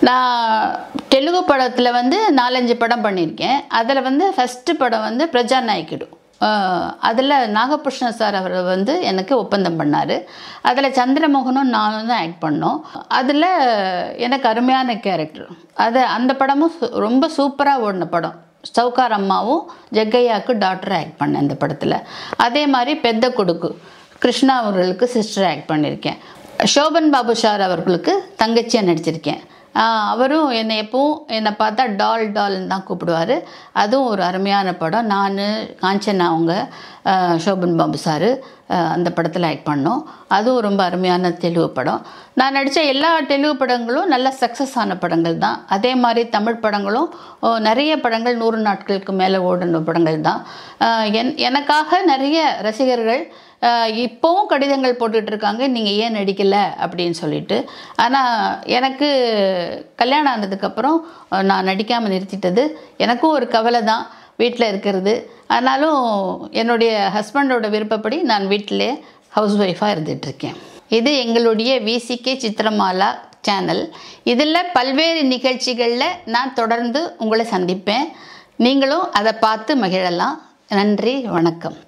நான் தெலுங்கு படத்தில் வந்து 4-5 படம் பண்ணியிருக்கேன். அதில் வந்து ஃபஸ்ட்டு படம் வந்து பிரஜாநாயகிடு. அதில் நாகபூஷண சார் அவர் வந்து எனக்கு ஒப்பந்தம் பண்ணார். அதில் சந்திரமோகனும் நானும் தான் ஆக்ட் பண்ணோம். அதில் எனக்கு அருமையான கேரக்டர். அந்த படமும் ரொம்ப சூப்பராக ஓடின படம். சவுகார் அம்மாவும் ஜக்கையாவுக்கு டாக்டர் ஆக்ட் பண்ணேன் இந்த படத்தில். அதே மாதிரி பெத்த கொடுக்கு கிருஷ்ணா அவர்களுக்கு சிஸ்டர் ஆக்ட் பண்ணியிருக்கேன். சோபன் பாபு சார் அவர்களுக்கு தங்கச்சியாக நடிச்சிருக்கேன். அவரும் என்னை பார்த்தா டால்னு தான் கூப்பிடுவார். அதுவும் ஒரு அருமையான படம். நான் காஞ்சனா அவங்க சோபன் பாபு சார் அந்த படத்தில் ஆக்ட் பண்ணோம். அதுவும் ரொம்ப அருமையான தெலுங்கு படம். நான் நடித்த எல்லா தெலுங்கு படங்களும் நல்ல சக்ஸஸ் ஆன படங்கள் தான். அதே மாதிரி தமிழ் படங்களும் நிறைய படங்கள் 100 நாட்களுக்கு மேலே ஓடின படங்கள் தான். எனக்காக நிறைய ரசிகர்கள் இப்போவும் கடிதங்கள் போட்டுட்ருக்காங்க, நீங்கள் ஏன் நடிக்கலை அப்படின்னு சொல்லிட்டு. ஆனால் எனக்கு கல்யாணம் ஆனதுக்கப்புறம் நான் நடிக்காமல் நிறுத்திட்டது எனக்கும் ஒரு கவலை தான், வீட்டில் இருக்கிறது. ஆனாலும் என்னுடைய ஹஸ்பண்டோட விருப்பப்படி நான் வீட்டிலே ஹவுஸ் ஒய்ஃபாக இருந்துகிட்ருக்கேன். இது எங்களுடைய விசிகே சித்திரமாலா சேனல். இதில் பல்வேறு நிகழ்ச்சிகளில் நான் தொடர்ந்து உங்களை சந்திப்பேன். நீங்களும் அதை பார்த்து மகிழலாம். நன்றி, வணக்கம்.